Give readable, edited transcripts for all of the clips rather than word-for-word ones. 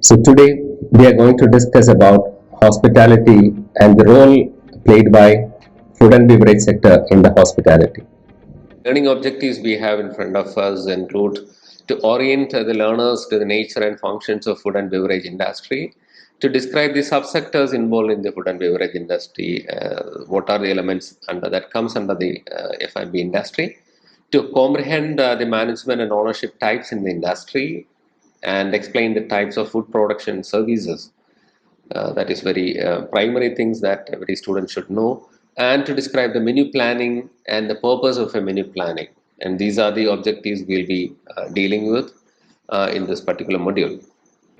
So today we are going to discuss about hospitality and the role played by food and beverage sector in the hospitality. Learning objectives we have in front of us include to orient the learners to the nature and functions of food and beverage industry, to describe the subsectors involved in the food and beverage industry, what are the elements under that comes under the F&B industry, to comprehend the management and ownership types in the industry, and explain the types of food production services. That is very primary things that every student should know, and to describe the menu planning and the purpose of a menu planning. And these are the objectives we'll be dealing with in this particular module.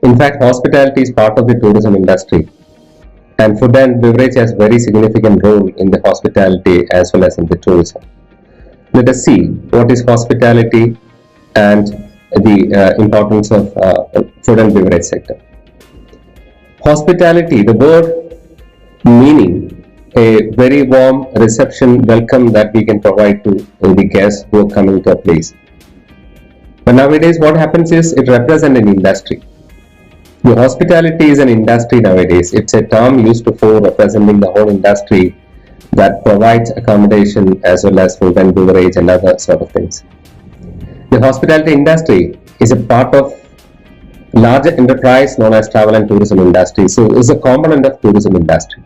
In fact, hospitality is part of the tourism industry, and food and beverage has very significant role in the hospitality as well as in the tourism. Let us see what is hospitality and the importance of food and beverage sector. Hospitality, the word meaning a very warm reception, welcome that we can provide to the guests who are coming to a place. But nowadays what happens is it represents an industry. The hospitality is an industry nowadays. It's a term used for representing the whole industry that provides accommodation as well as food and beverage and other sort of things. The hospitality industry is a part of larger enterprise known as travel and tourism industry. So it's a component of tourism industry.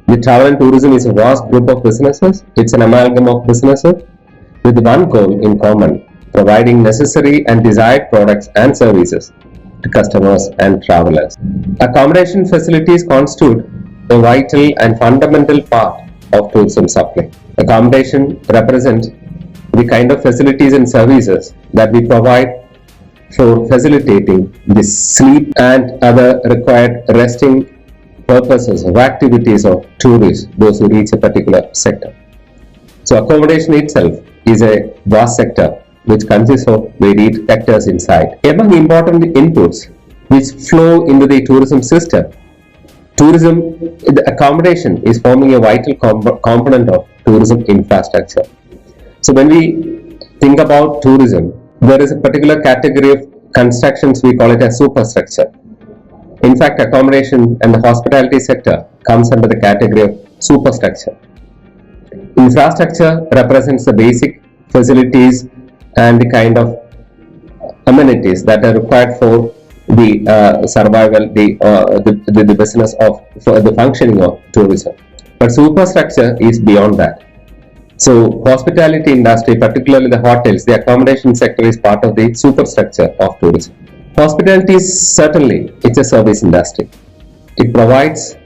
The travel and tourism is a vast group of businesses. It's an amalgam of businesses with one goal in common, providing necessary and desired products and services to customers and travelers. Accommodation facilities constitute a vital and fundamental part of tourism supply. Accommodation represents the kind of facilities and services that we provide for facilitating the sleep and other required resting purposes of activities of tourists, those who reach a particular sector. So accommodation itself is a vast sector which consists of varied sectors inside. Among important inputs which flow into the tourism system, the accommodation is forming a vital component of tourism infrastructure. So when we think about tourism, there is a particular category of constructions, we call it as superstructure. In fact, accommodation and the hospitality sector comes under the category of superstructure. Infrastructure represents the basic facilities and the kind of amenities that are required for the survival, the business of, for the functioning of tourism. But superstructure is beyond that. So hospitality industry, particularly the hotels, the accommodation sector is part of the superstructure of tourism. Hospitality is certainly, it's a service industry. It provides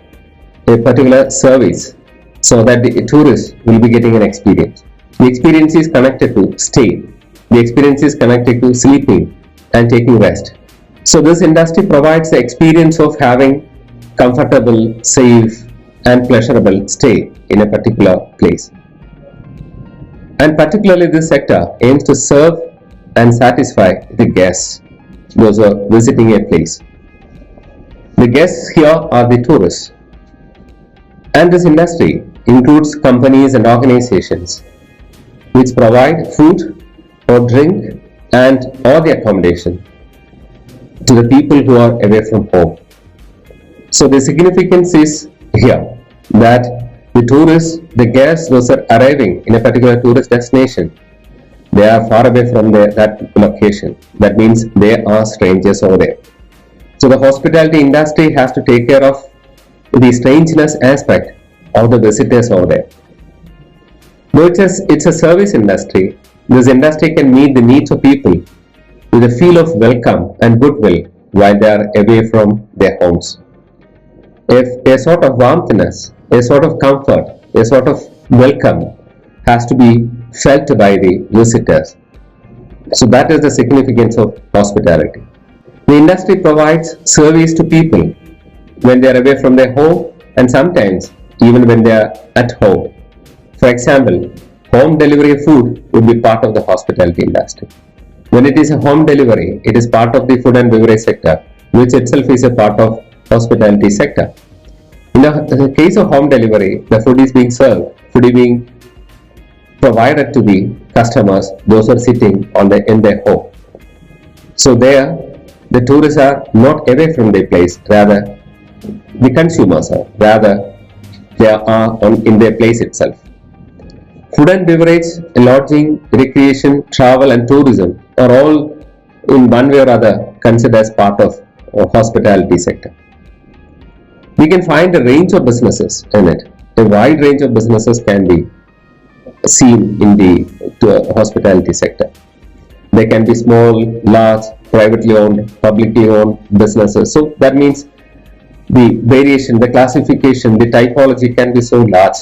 a particular service so that the tourist will be getting an experience. The experience is connected to stay. The experience is connected to sleeping and taking rest. So this industry provides the experience of having comfortable, safe and pleasurable stay in a particular place. And particularly this sector aims to serve and satisfy the guests, those who are visiting a place. The guests here are the tourists. And this industry includes companies and organizations which provide food or drink and or the accommodation to the people who are away from home. So the significance is here that the tourists, the guests, those are arriving in a particular tourist destination, they are far away from that location. That means they are strangers over there. So the hospitality industry has to take care of the strangeness aspect of the visitors over there. Though it's a service industry, this industry can meet the needs of people with a feel of welcome and goodwill while they are away from their homes. If a sort of warmthness, a sort of comfort, a sort of welcome has to be felt by the visitors. So that is the significance of hospitality. The industry provides service to people when they are away from their home and sometimes even when they are at home. For example, home delivery of food would be part of the hospitality industry. When it is a home delivery, it is part of the food and beverage sector, which itself is a part of hospitality sector. In the case of home delivery, the food is being served, food is being provided to the customers, those who are sitting in their home. So there, The tourists are not away from their place, rather the consumers are, rather they are in their place itself. Food and beverage, lodging, recreation, travel and tourism are all in one way or other considered as part of hospitality sector. We can find a range of businesses in it. A wide range of businesses can be seen in the hospitality sector. They can be small, large, privately owned, publicly owned businesses. So that means the variation, the classification, the typology can be so large.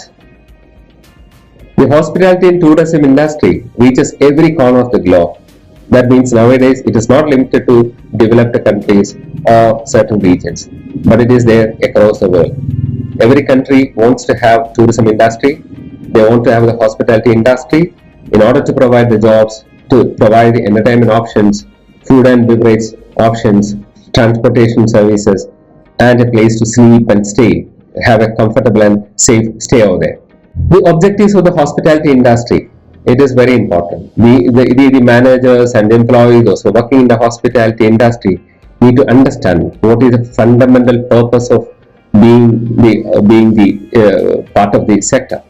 The hospitality and tourism industry reaches every corner of the globe. That means nowadays it is not limited to developed countries or certain regions, but it is there across the world. Every country wants to have tourism industry. They want to have the hospitality industry in order to provide the jobs, to provide the entertainment options, food and beverage options, transportation services, and a place to sleep and stay, have a comfortable and safe stay over there. The objectives of the hospitality industry, it is very important. The managers and employees, those who are working in the hospitality industry, need to understand what is the fundamental purpose of being the part of the sector.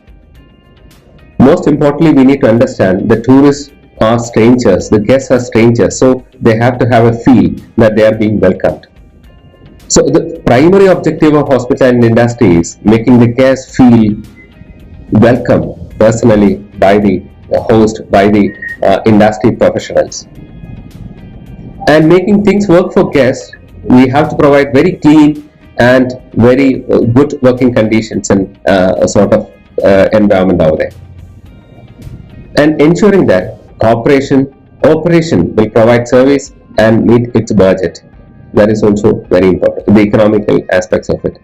Most importantly, we need to understand the tourists are strangers, the guests are strangers, so they have to have a feel that they are being welcomed. So the primary objective of hospitality industry is making the guests feel welcome personally by the host, by the industry professionals. And making things work for guests, we have to provide very clean and very good working conditions and a sort of environment over there. And ensuring that operation will provide service and meet its budget. That is also very important. The economical aspects of it.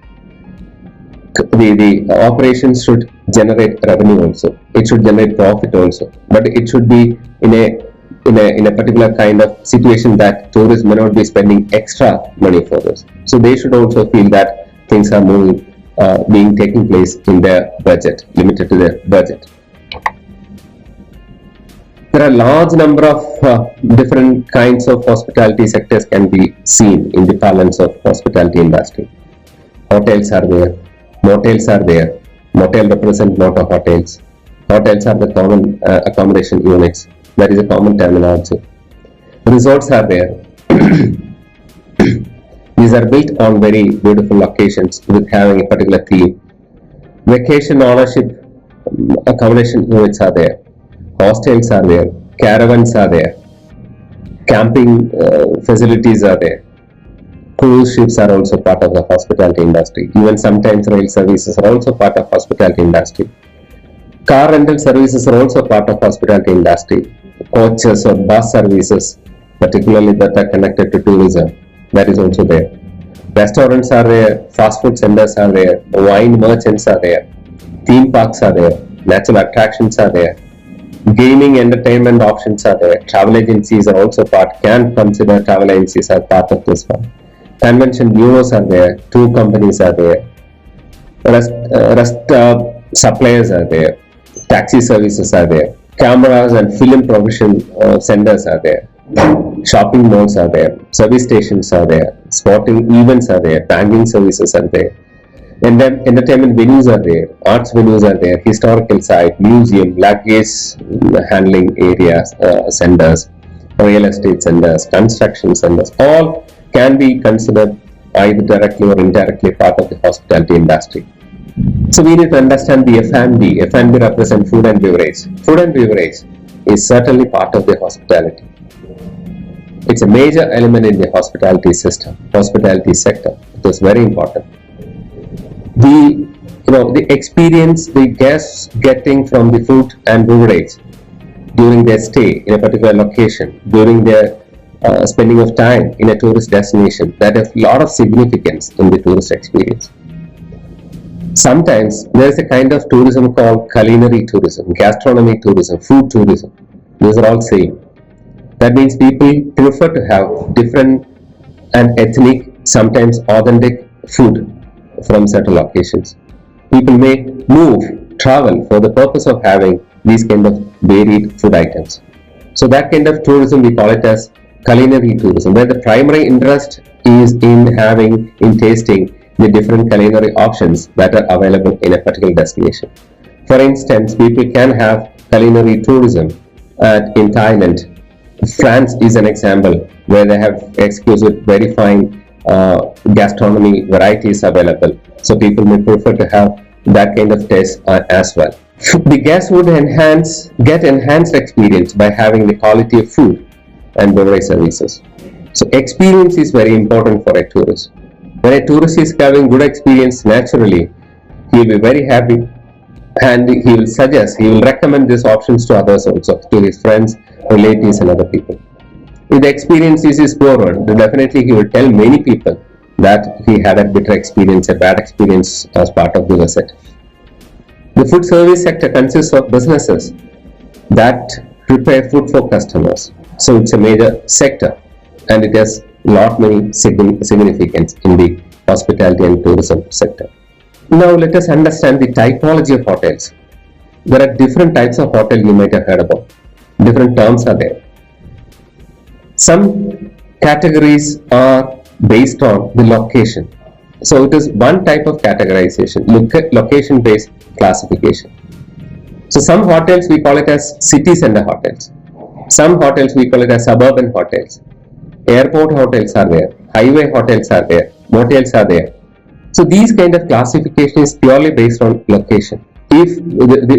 The operations should generate revenue also. It should generate profit also. But it should be in a particular kind of situation that tourists may not be spending extra money for this. So they should also feel that things are being taking place in their budget, limited to their budget. There are large number of different kinds of hospitality sectors can be seen in the parlance of hospitality industry. Hotels are there, motels are there. Motel represent lot of hotels. Hotels are the common accommodation units. That is a common terminology. Resorts are there. These are built on very beautiful locations with having a particular theme. Vacation ownership accommodation units are there. Hostels are there, caravans are there, camping facilities are there. Cruise ships are also part of the hospitality industry. Even sometimes rail services are also part of hospitality industry. Car rental services are also part of hospitality industry. Coaches or bus services, particularly that are connected to tourism, that is also there. Restaurants are there, fast food centers are there, wine merchants are there, theme parks are there, natural attractions are there. Gaming entertainment options are there. Travel agencies are also can consider travel agencies as part of this one. Convention bureaus are there. Tour companies are there. Suppliers are there. Taxi services are there. Cameras and film provision centers are there. Shopping malls are there. Service stations are there. Sporting events are there. Banking services are there. And then entertainment venues are there, arts venues are there, historical site, museum, luggage handling areas, centers, real estate centers, construction centers, all can be considered either directly or indirectly part of the hospitality industry. So we need to understand the F&B. F&B represents food and beverage. Food and beverage is certainly part of the hospitality. It's a major element in the hospitality system, hospitality sector. It is very important. The experience the guests getting from the food and beverage during their stay in a particular location, during their spending of time in a tourist destination, that has a lot of significance in the tourist experience. Sometimes there is a kind of tourism called culinary tourism, gastronomic tourism, food tourism. These are all same. That means people prefer to have different and ethnic, sometimes authentic food from certain locations. People may travel for the purpose of having these kind of varied food items. So that kind of tourism we call it as culinary tourism, where the primary interest is in tasting the different culinary options that are available in a particular destination. For instance, people can have culinary tourism in Thailand. France is an example where they have exquisite, very fine gastronomy varieties available. So people may prefer to have that kind of taste as well. The guests would get enhanced experience by having the quality of food and beverage services. So experience is very important for a tourist. When a tourist is having good experience, naturally, he will be very happy and he will recommend these options to others also, to his friends, relatives and other people. If the experience is poor one, then definitely he will tell many people that he had a bitter experience, a bad experience as part of the visit. The food service sector consists of businesses that prepare food for customers. So it's a major sector and it has many significance in the hospitality and tourism sector. Now let us understand the typology of hotels. There are different types of hotel you might have heard about. Different terms are there. Some categories are based on the location. So it is one type of categorization, location based classification. So some hotels we call it as city center hotels. Some hotels we call it as suburban hotels. Airport hotels are there, highway hotels are there, motels are there. So these kind of classification is purely based on location. If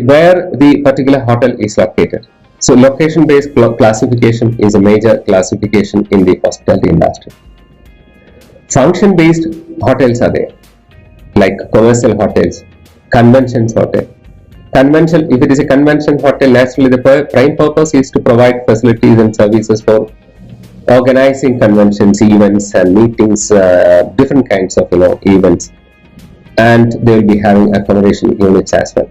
where the particular hotel is located. So location based classification is a major classification in the hospitality industry. Function based hotels are there, like commercial hotels, conventions hotel. If it is a convention hotel, naturally the prime purpose is to provide facilities and services for organizing conventions, events and meetings, different kinds of events, and they will be having accommodation units as well.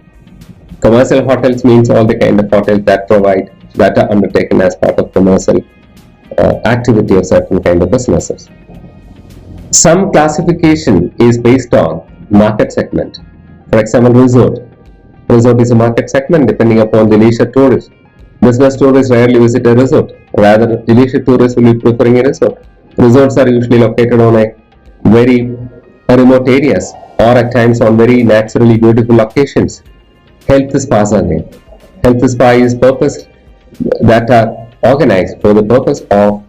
Commercial hotels means all the kind of hotels that are undertaken as part of commercial activity of certain kind of businesses. Some classification is based on market segment. For example, resort. Resort is a market segment depending upon the leisure tourist. Business tourists rarely visit a resort. Rather, the leisure tourists will be preferring a resort. Resorts are usually located on a very remote areas or at times on very naturally beautiful locations. Health spas are there. Health spa is purpose that are organized for the purpose of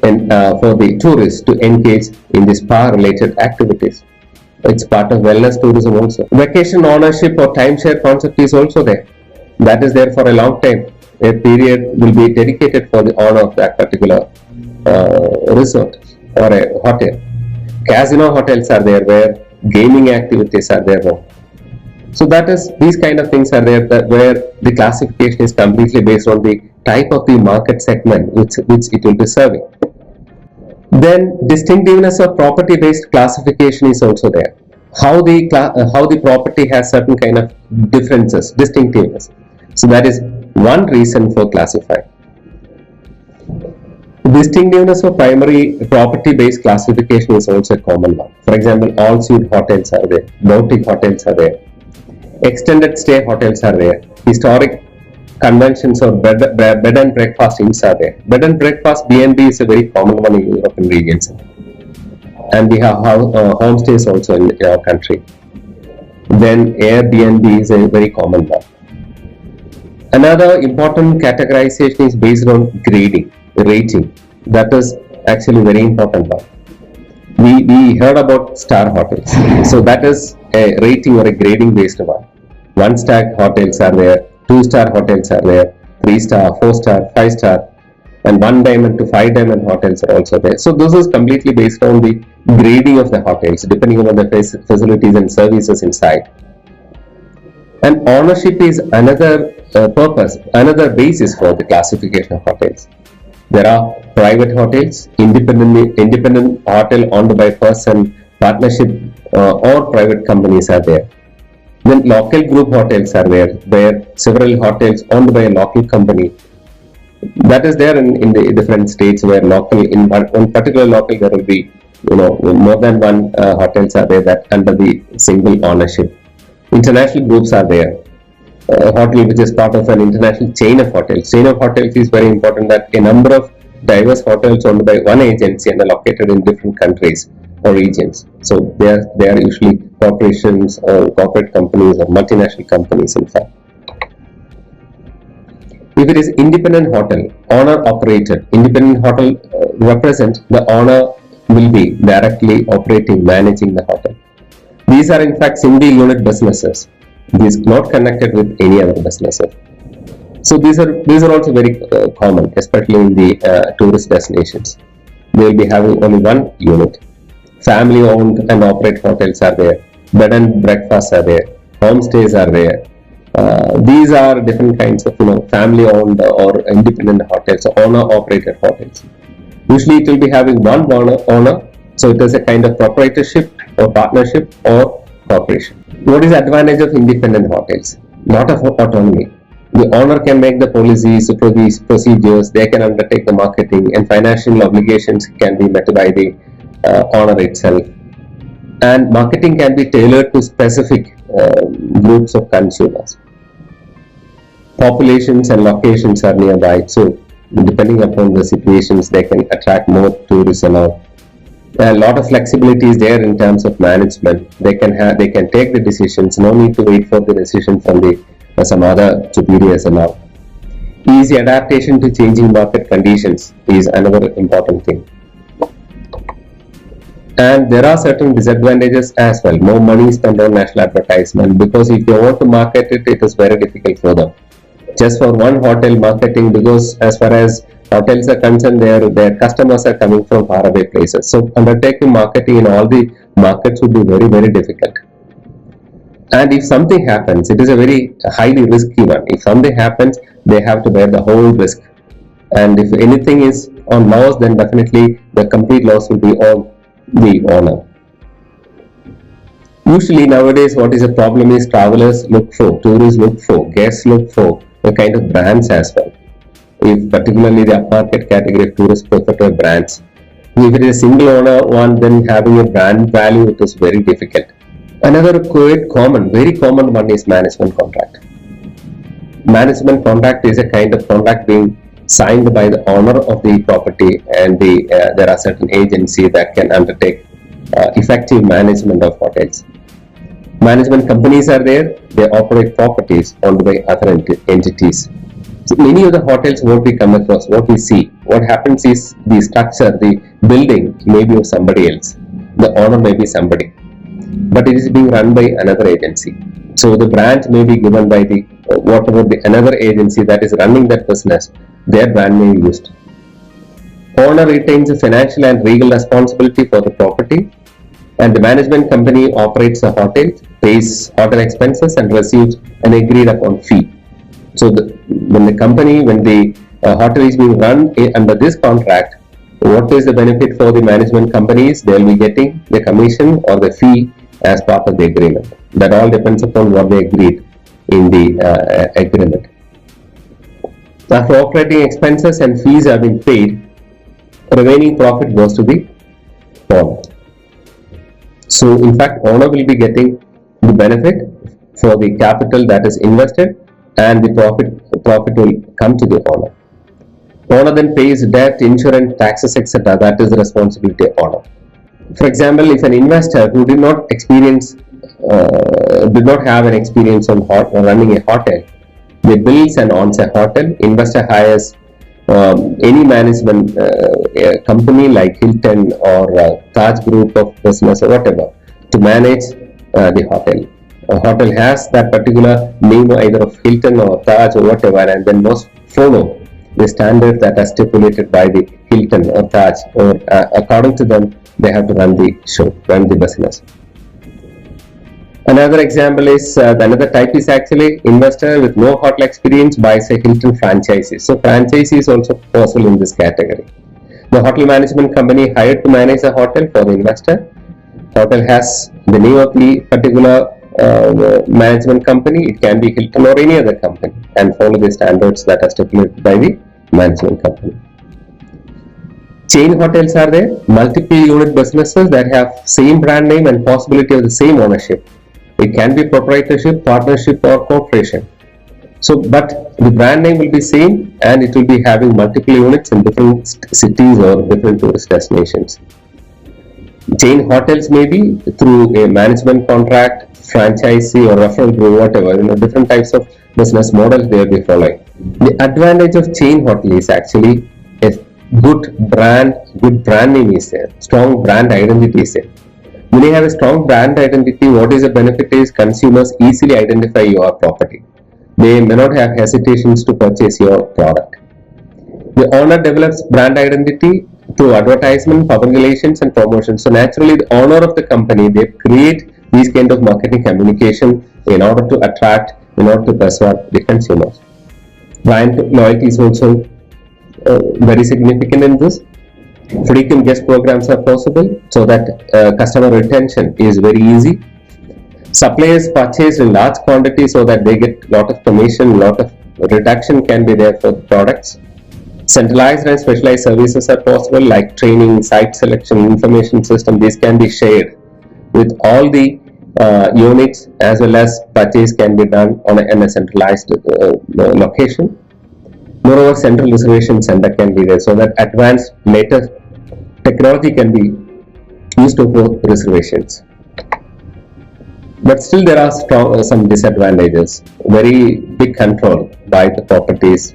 for the tourists to engage in the spa related activities. It's part of wellness tourism also. Vacation ownership or timeshare concept is also there. That is there for a long time. A period will be dedicated for the owner of that particular resort or a hotel. Casino hotels are there where gaming activities are there. So these kind of things are there where the classification is completely based on the type of the market segment which it will be serving. Then distinctiveness of property based classification is also there. How the property has certain kind of differences, distinctiveness. So that is one reason for classifying. Distinctiveness of primary property based classification is also a common one. For example, all suite hotels are there, boutique hotels are there, extended stay hotels are there, historic conventions or bed and breakfast inns are there. Bed and breakfast B&B is a very common one in European regions, and we have homestays also in our country. Then Airbnb is a very common one. Another important categorization is based on grading, rating. That is actually very important one. We heard about star hotels. So that is a rating or a grading based one. 1-star hotels are there, 2-star hotels are there, 3-star, 4-star, 5-star, and 1 diamond to 5 diamond hotels are also there. So this is completely based on the grading of the hotels, depending on the facilities and services inside. And ownership is another another basis for the classification of hotels. There are private hotels, independent hotel owned by person, partnership or private companies are there. Then local group hotels are there, where several hotels owned by a local company. That is there in the different states where in one particular local there will be more than one hotels are there that under the single ownership. International groups are there. Hotel which is part of an international chain of hotels. Chain of hotels is very important, that a number of diverse hotels owned by one agency and are located in different countries or regions. So they are usually corporations or corporate companies or multinational companies, in fact. If it is independent hotel, owner operated, independent hotel represents the owner will be directly operating, managing the hotel. These are in fact single unit businesses. These not connected with any other businesses. So these are also very common, especially in the tourist destinations. They will be having only one unit. Family owned and operate hotels are there. Bed and breakfasts are there. Homestays are there. These are different kinds of family owned or independent hotels, owner operated hotels. Usually it will be having one owner, so it is a kind of proprietorship or partnership or corporation. What is the advantage of independent hotels? Lot of autonomy. The owner can make the policies, procedures, they can undertake the marketing, and financial obligations can be met by the owner itself. And marketing can be tailored to specific groups of consumers. Populations and locations are nearby, so depending upon the situations, they can attract more tourists and all. A lot of flexibility is there in terms of management. They can take the decisions. No need to wait for the decision from the some other superiors and all. Easy adaptation to changing market conditions is another important thing. And there are certain disadvantages as well. More money spent on national advertisement, because if they want to market it, it is very difficult for them. Just for one hotel marketing, because as far as hotels are concerned, their customers are coming from faraway places. So undertaking marketing in all the markets would be very, very difficult. And if something happens, it is a very highly risky one. If something happens, they have to bear the whole risk. And if anything is on loss, then definitely the complete loss will be on the owner. Usually nowadays, what is the problem is travelers look for, tourists look for, guests look for the kind of brands as well. If particularly the upmarket category of tourists prefer to have brands. If it is a single owner one, then having a brand value, it is very difficult. Another very common one is management contract. Management contract is a kind of contract being signed by the owner of the property, and there are certain agencies that can undertake effective management of hotels. Management companies are there. They operate properties owned by other entities. So many of the hotels what we come across, what we see, what happens is the structure, the building may be of somebody else. The owner may be somebody, but it is being run by another agency. So the branch may be given by the another agency that is running that business. Their brand may be used. Owner retains the financial and legal responsibility for the property, and the management company operates the hotel, pays hotel expenses, and receives an agreed upon fee. So when the hotel is being run under this contract, what is the benefit for the management companies? They will be getting the commission or the fee as part of the agreement. That all depends upon what they agreed in the agreement. After operating expenses and fees have been paid, remaining profit goes to the owner. So in fact, owner will be getting the benefit for the capital that is invested, and the profit will come to the owner. Owner then pays debt, insurance, taxes, etc. That is the responsibility of owner. For example, if an investor who did not have an experience on running a hotel, they builds and owns a hotel, investor hires any management company like Hilton or Taj Group of Business or whatever to manage the hotel. A hotel has that particular name either of Hilton or Taj or whatever, and then must follow the standard that are stipulated by the Hilton or Taj, or according to them they have to run the show, run the business. Another example is another type is actually investor with no hotel experience buys a Hilton franchise. So franchise is also possible in this category. The hotel management company hired to manage the hotel for the investor. Hotel has the name of the particular management company. It can be Hilton or any other company, and follow the standards that are stipulated by the management company. Chain hotels are there, multiple unit businesses that have same brand name and possibility of the same ownership. It can be proprietorship, partnership, or corporation. So, but the brand name will be same and it will be having multiple units in different cities or different tourist destinations. Chain hotels may be through a management contract, franchisee or referral group, whatever, different types of business models they will be following. The advantage of chain hotel is actually a good brand name is there, strong brand identity is there. When you have a strong brand identity, what is the benefit is consumers easily identify your property. They may not have hesitations to purchase your product. The owner develops brand identity through advertisement, public relations, and promotion. So naturally, the owner of the company, they create these kind of marketing communication in order to attract, in order to persuade the consumers. Client loyalty is also very significant in this. Frequent guest programs are possible so that customer retention is very easy. Suppliers purchase in large quantities so that they get lot of commission, lot of reduction can be there for the products. Centralized and specialized services are possible like training, site selection, information system. These can be shared with all the units as well as purchase can be done in a centralized location. Moreover, central reservation center can be there so that advanced latest technology can be used for reservations. But still there are some disadvantages. Very big control by the properties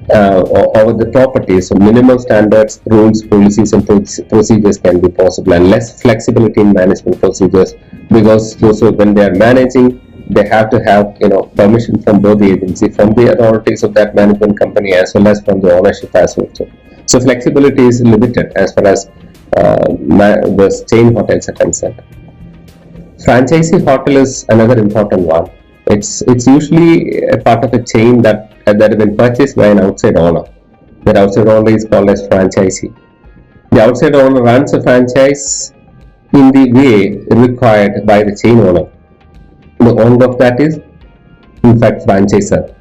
over the properties. So minimum standards, rules, policies and procedures can be possible and less flexibility in management procedures because also when they are managing they have to have permission from both the agency, from the authorities of that management company as well as from the ownership as well. So flexibility is limited as far as the chain hotels are concerned. Franchisee hotel is another important one. It's usually a part of a chain that has been purchased by an outside owner. That outside owner is called as franchisee. The outside owner runs a franchise in the way required by the chain owner. The owner of that is in fact franchisor.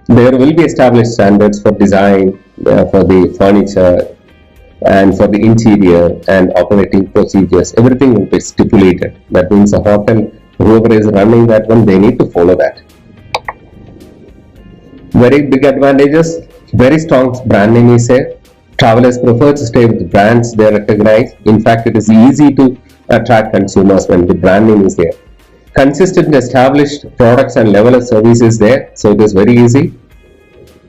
There will be established standards for design, for the furniture and for the interior and operating procedures. Everything will be stipulated. That means a hotel, whoever is running that one, they need to follow that. Very big advantages, very strong brand name is there. Travelers prefer to stay with brands they recognize. In fact, it is easy to attract consumers when the brand name is there. Consistent established products and level of service is there, so it is very easy.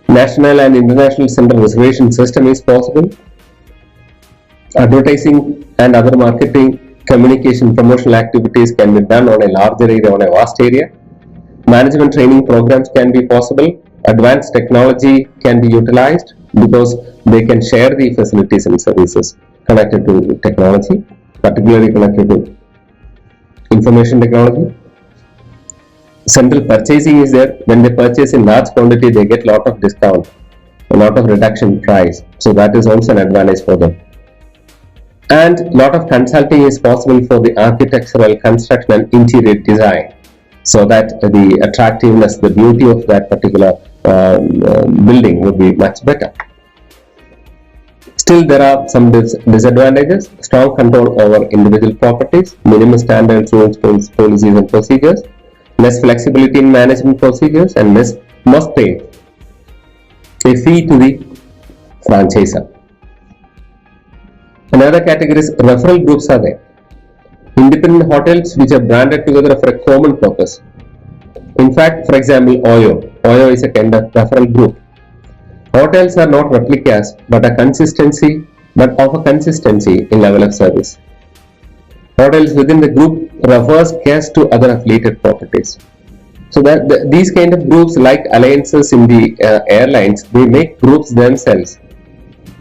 National and international central reservation system is possible. Advertising and other marketing, communication, promotional activities can be done on a larger area, on a vast area. Management training programs can be possible. Advanced technology can be utilized because they can share the facilities and services connected to technology, particularly connected to information technology. Central purchasing is there. When they purchase in large quantity, they get lot of discount, a lot of reduction price. So that is also an advantage for them. And lot of consulting is possible for the architectural construction and interior design, so that the attractiveness, the beauty of that particular building would be much better. Still, there are some disadvantages. Strong control over individual properties, minimum standards, rules, policies and procedures, less flexibility in management procedures, and must pay a fee to the franchisor. Another category is referral groups are there. Independent hotels which are branded together for a common purpose. In fact, for example, OYO is a kind of referral group. Hotels are not replicas but offer consistency in level of service. Hotels within the group refers guests to other affiliated properties. So that these kind of groups, like alliances in the airlines, they make groups themselves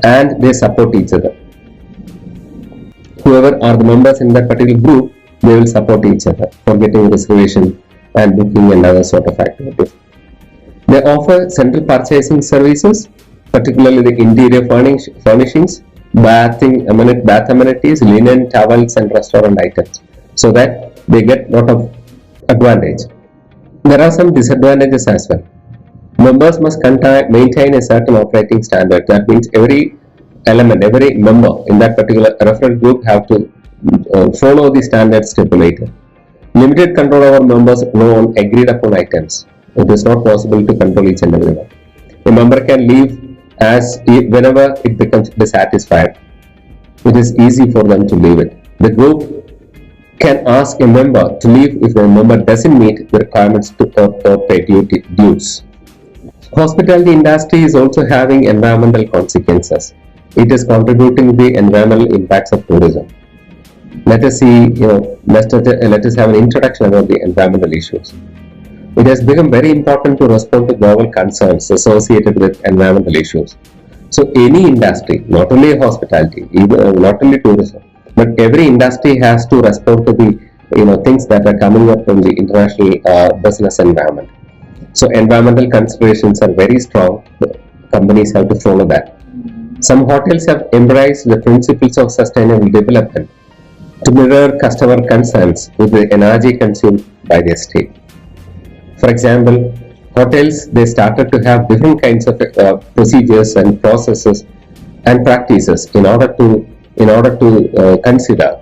and they support each other. Whoever are the members in that particular group, they will support each other for getting reservation and booking and other sort of activities. They offer central purchasing services, particularly the interior furnishings, bath amenities, linen, towels and restaurant items, so that they get lot of advantage. There are some disadvantages as well. Members must maintain a certain operating standard. That means every member in that particular referral group have to follow the standards stipulated. Limited control over members on agreed upon items. It is not possible to control each and everyone. A member can leave whenever it becomes dissatisfied. It is easy for them to leave it. The group can ask a member to leave if the member doesn't meet the requirements to pay dues. Hospitality industry is also having environmental consequences. It is contributing to the environmental impacts of tourism. Let us see, let us have an introduction about the environmental issues. It has become very important to respond to global concerns associated with environmental issues. So any industry, not only hospitality, not only tourism, but every industry has to respond to the things that are coming up from the international business environment. So environmental considerations are very strong. Companies have to follow that. Some hotels have embraced the principles of sustainable development to mirror customer concerns with the energy consumed by their stay. For example, hotels, they started to have different kinds of procedures and processes and practices in order to consider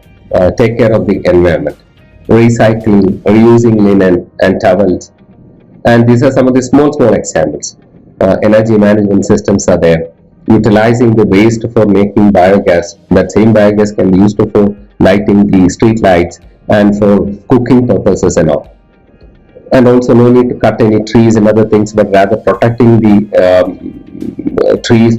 take care of the environment, recycling, reusing linen and towels, and these are some of the small examples. Energy management systems are there, utilizing the waste for making biogas. That same biogas can be used for lighting the street lights and for cooking purposes and all. And also no need to cut any trees and other things, but rather protecting the trees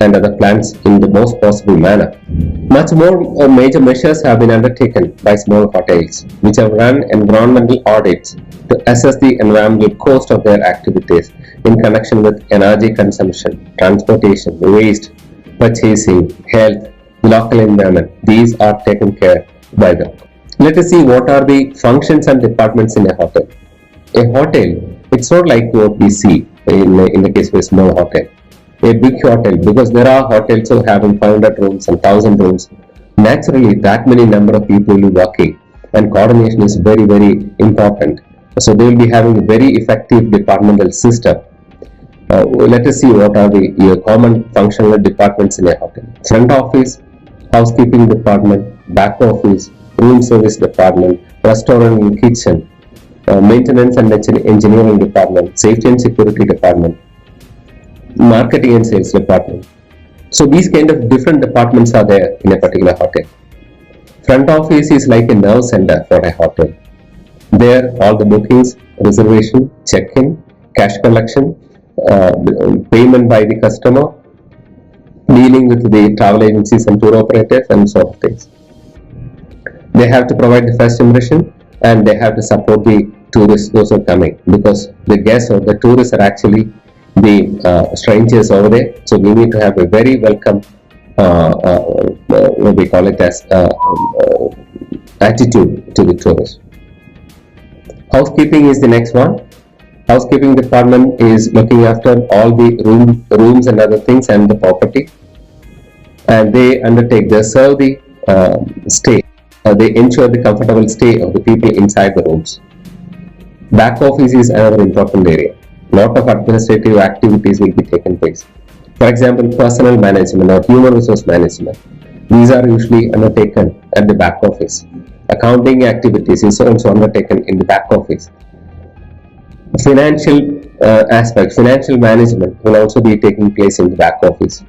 and other plants in the most possible manner. Much more major measures have been undertaken by small hotels, which have run environmental audits to assess the environmental cost of their activities in connection with energy consumption, transportation, waste, purchasing, health, local environment. These are taken care by them. Let us see what are the functions and departments in a hotel. A hotel, it's not like what we see in the case of a small hotel. A big hotel, because there are hotels of having 500 rooms and 1000 rooms, naturally that many number of people will be working, and coordination is very, very important. So they will be having a very effective departmental system. Let us see what are the common functional departments in a hotel. Front office, housekeeping department, back office, room service department, restaurant and kitchen, maintenance and engineering department, safety and security department, marketing and sales department. So these kind of different departments are there in a particular hotel. Front office is like a nerve center for a hotel. There all the bookings, reservation, check-in, cash collection, payment by the customer, dealing with the travel agencies and tour operators and sort of things. They have to provide the first impression, and they have to support the tourists, those who are coming, because the guests or the tourists are actually the strangers over there. So we need to have a very welcome, what we call it as attitude to the tourists. Housekeeping is the next one. Housekeeping department is looking after all the rooms and other things and the property, and they serve the stay. They ensure the comfortable stay of the people inside the rooms. Back office is another important area. Lot of administrative activities will be taken place. For example, personnel management or human resource management. These are usually undertaken at the back office. Accounting activities is also undertaken in the back office. Financial aspects, financial management will also be taking place in the back office.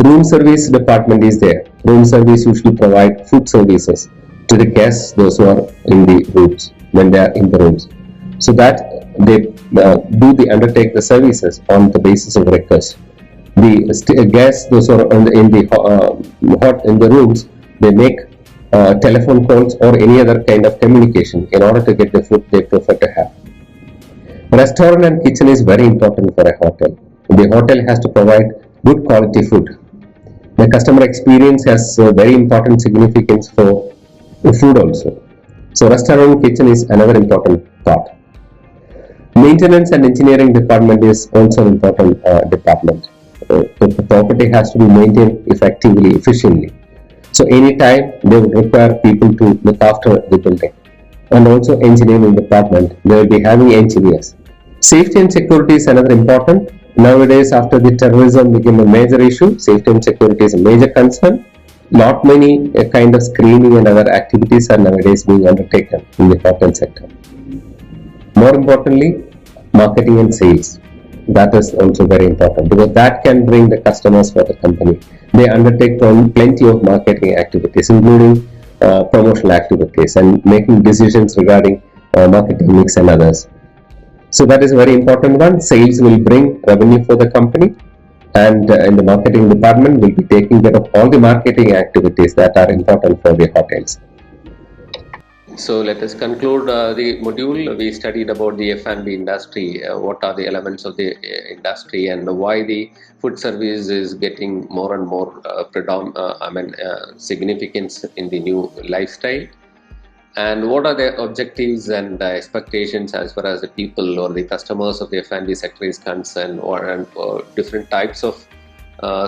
Room service department is there. Room service usually provide food services to the guests, those who are in the rooms, when they are in the rooms. So that they undertake the services on the basis of request. The guests, those who are in the rooms, they make telephone calls or any other kind of communication in order to get the food they prefer to have. Restaurant and kitchen is very important for a hotel. The hotel has to provide good quality food. The customer experience has very important significance for the food also. So restaurant and kitchen is another important part. Maintenance and engineering department is also an important department. The property has to be maintained effectively, efficiently. So anytime they will require people to look after the building. And also engineering department, they will be having engineers. Safety and security is another important. Nowadays, after the terrorism became a major issue, safety and security is a major concern. lot many kind of screening and other activities are nowadays being undertaken in the hotel sector. More importantly, marketing and sales. That is also very important because that can bring the customers for the company. They undertake plenty of marketing activities, including promotional activities and making decisions regarding marketing mix and others. So that is a very important one. Sales will bring revenue for the company, and in the marketing department will be taking care of all the marketing activities that are important for the hotels. So let us conclude the module. We studied about the F&B industry, what are the elements of the industry and why the food service is getting more and more significance in the new lifestyle, and what are the objectives and expectations as far as the people or the customers of the F&B sector is concerned, or different types of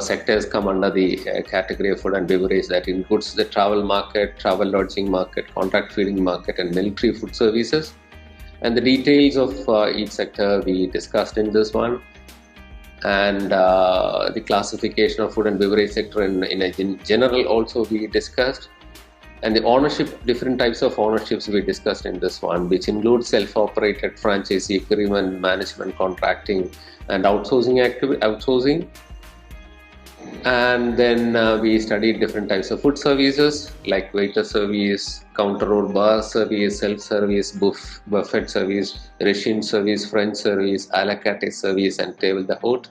sectors come under the category of food and beverage. That includes the travel market, travel lodging market, contract feeding market, and military food services. And the details of each sector we discussed in this one, and the classification of food and beverage sector in general also we discussed, and the ownership, different types of ownerships we discussed in this one, which includes self-operated, franchisee, agreement, management, contracting, and outsourcing. And then we studied different types of food services like waiter service, counter or bar service, self-service, buffet service, Russian service, French service, a la carte service, and table d'hôte.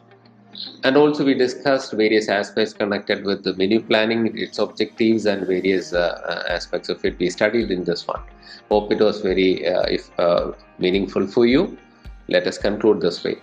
And also we discussed various aspects connected with the menu planning, its objectives, and various aspects of it we studied in this one. Hope it was very meaningful for you. Let us conclude this way.